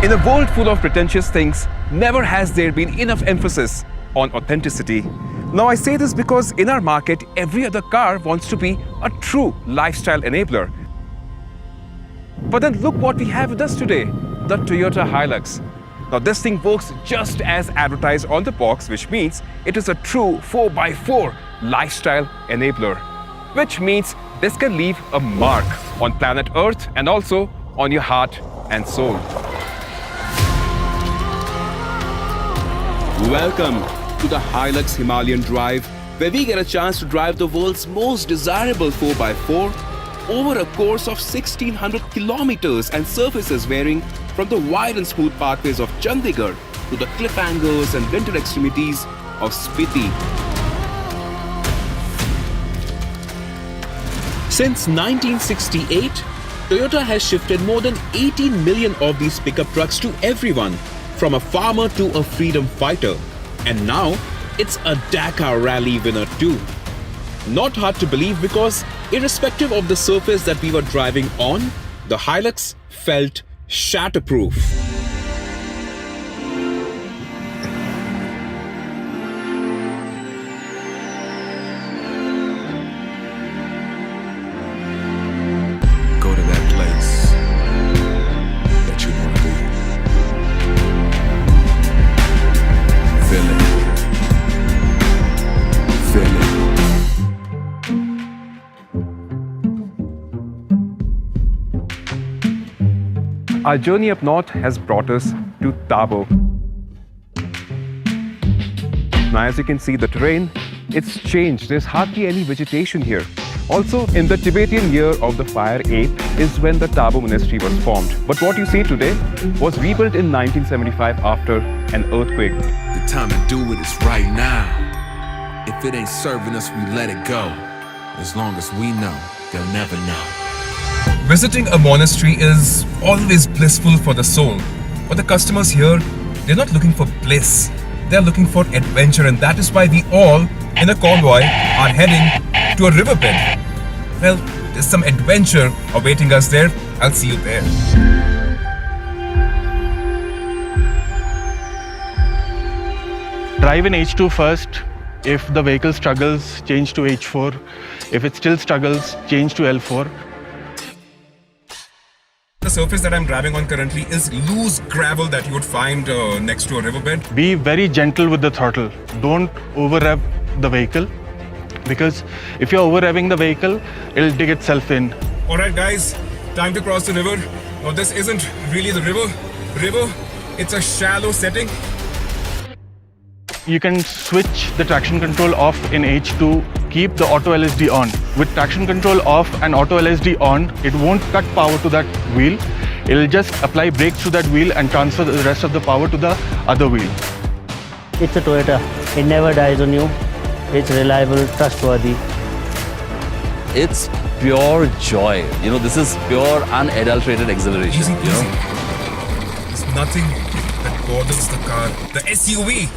In a world full of pretentious things, never has there been enough emphasis on authenticity. Now I say this because in our market, every other car wants to be a true lifestyle enabler. But then look what we have with us today, the Toyota Hilux. Now this thing works just as advertised on the box, which means it is a true 4x4 lifestyle enabler. Which means this can leave a mark on planet Earth and also on your heart and soul. Welcome to the Hilux Himalayan Drive, where we get a chance to drive the world's most desirable 4x4 over a course of 1600 kilometers and surfaces varying from the wide and smooth pathways of Chandigarh to the cliff angles and winter extremities of Spiti. Since 1968, Toyota has shifted more than 18 million of these pickup trucks to everyone, from a farmer to a freedom fighter. And now, it's a Dakar rally winner too. Not hard to believe because, irrespective of the surface that we were driving on, the Hilux felt shatterproof. Go to that place that you want to be. Feel it. Feel it. Our journey up north has brought us to Tabo. Now as you can see the terrain, it's changed. There's hardly any vegetation here. Also, in the Tibetan year of the fire 8 is when the Tabo monastery was formed. But what you see today was rebuilt in 1975 after an earthquake. The time to do it is right now. If it ain't serving us, we let it go. As long as we know, they'll never know. Visiting a monastery is always blissful for the soul. But the customers here, they're not looking for bliss. They're looking for adventure, and that is why we all, in a convoy, are heading to a riverbed. Well, there's some adventure awaiting us there. I'll see you there. Drive in H2 first. If the vehicle struggles, change to H4. If it still struggles, change to L4. The surface that I'm driving on currently is loose gravel that you would find next to a riverbed. Be very gentle with the throttle. Don't over-rev the vehicle, because if you're over-revving the vehicle, it'll dig itself in. Alright guys, time to cross the river. Now this isn't really the river, it's a shallow setting. You can switch the traction control off in H2, keep the auto LSD on. With traction control off and auto LSD on, it won't cut power to that wheel. It'll just apply brakes to that wheel and transfer the rest of the power to the other wheel. It's a Toyota. It never dies on you. It's reliable, trustworthy. It's pure joy. You know, this is pure unadulterated exhilaration. Easy you peasy. know? There's nothing that bothers the car. The SUV.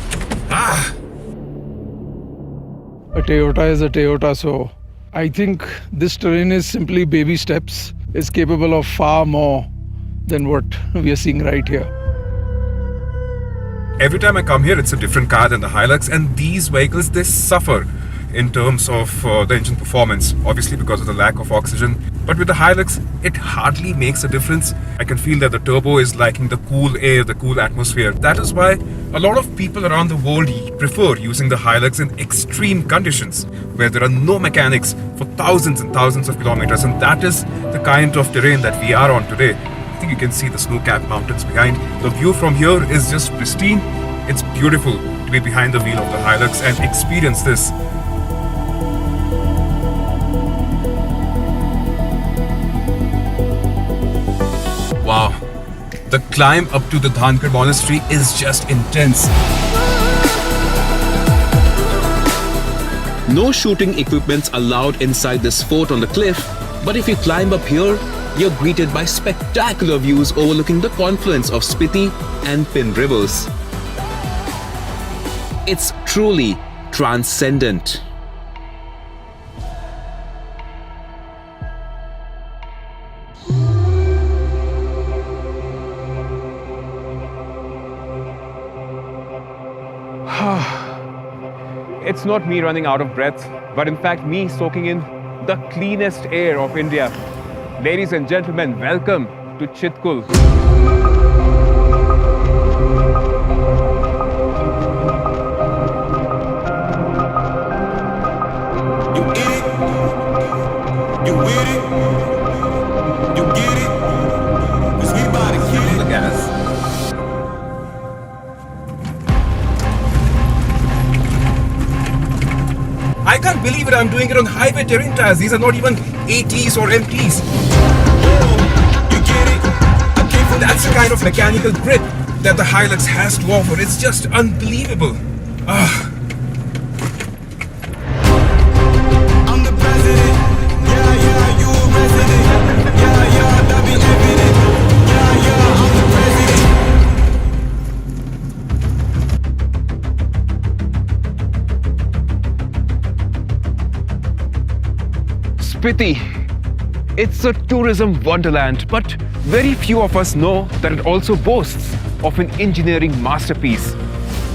A Toyota is a Toyota, so I think this terrain is simply baby steps. It's capable of far more than what we are seeing right here. Every time I come here, it's a different car than the Hilux, and these vehicles, they suffer in terms of the engine performance, obviously because of the lack of oxygen. But with the Hilux, it hardly makes a difference. I can feel that the turbo is liking the cool air, the cool atmosphere. That is why a lot of people around the world prefer using the Hilux in extreme conditions, where there are no mechanics for thousands and thousands of kilometers. And that is the kind of terrain that we are on today. I think you can see the snow-capped mountains behind. The view from here is just pristine. It's beautiful to be behind the wheel of the Hilux and experience this. Wow, the climb up to the Dhankar monastery is just intense. No shooting equipments allowed inside this fort on the cliff, but if you climb up here, you're greeted by spectacular views overlooking the confluence of Spiti and Pin rivers. It's truly transcendent. It's not me running out of breath, but in fact me soaking in the cleanest air of India. Ladies and gentlemen, welcome to Chitkul. You get it? You with it? You get it? 'Cause we bout to get it. The gas. I can't believe it, I'm doing it on highway terrain tires. These are not even ATs or MTs. You get it? I came from That's the kind of mechanical grip that the Hilux has to offer. It's just unbelievable. I'm the president. Yeah, yeah, you a resident. Yeah, yeah, that be evident. Yeah, yeah, I'm the president. Spiti. It's a tourism wonderland, but very few of us know that it also boasts of an engineering masterpiece.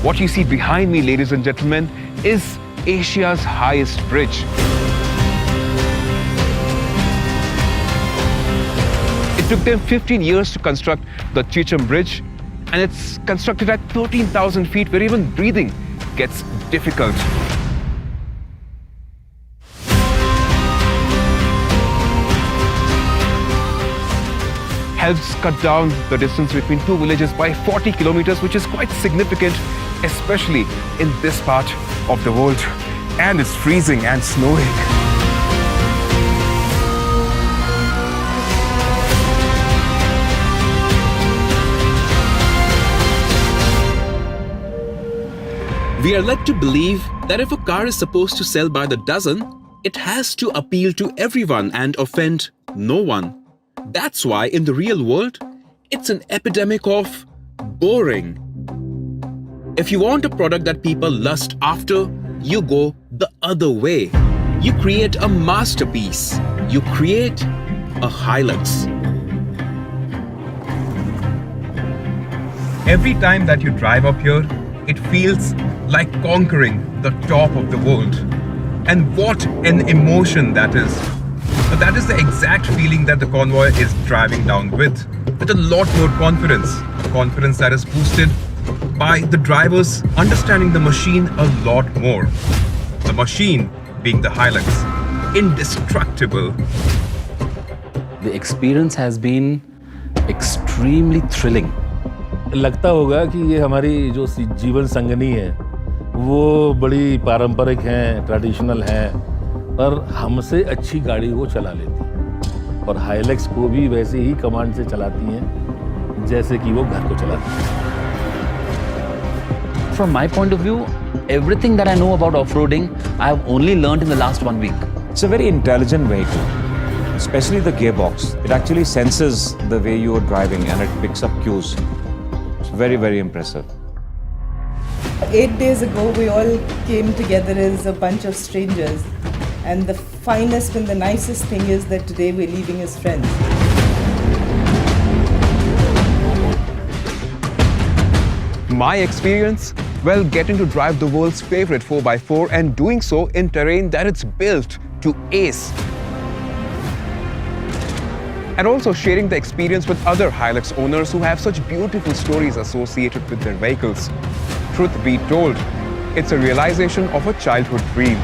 What you see behind me, ladies and gentlemen, is Asia's highest bridge. It took them 15 years to construct the Chicham Bridge, and it's constructed at 13,000 feet, where even breathing gets difficult. Helps cut down the distance between two villages by 40 kilometers, which is quite significant, especially in this part of the world. And it's freezing and snowing. We are led to believe that if a car is supposed to sell by the dozen, it has to appeal to everyone and offend no one. That's why in the real world, it's an epidemic of boring. If you want a product that people lust after, you go the other way. You create a masterpiece. You create a Hilux. Every time that you drive up here, it feels like conquering the top of the world. And what an emotion that is. But that is the exact feeling that the convoy is driving down with a lot more confidence. Confidence that is boosted by the drivers understanding the machine a lot more. The machine being the Hilux, indestructible. The experience has been extremely thrilling. लगता होगा कि ये हमारी जो जीवन संगनी है वो बड़ी पारंपरिक हैं, ट्रेडिशनल हैं, पर हमसे अच्छी गाड़ी वो चला लेती हैं और हाइलक्स को भी वैसे ही कमांड से चलाती हैं जैसे कि वो घर को चलाती हैं. From my point of view, everything that I know about off-roading, I have only learned in the last 1 week. It's a very intelligent vehicle, especially the gearbox. It actually senses the way you are driving and it picks up cues. It's very, very impressive. 8 days ago, we all came together as a bunch of strangers. And the finest and the nicest thing is that today we're leaving as friends. My experience? Well, getting to drive the world's favorite 4x4 and doing so in terrain that it's built to ace. And also sharing the experience with other Hilux owners who have such beautiful stories associated with their vehicles. Truth be told, it's a realization of a childhood dream.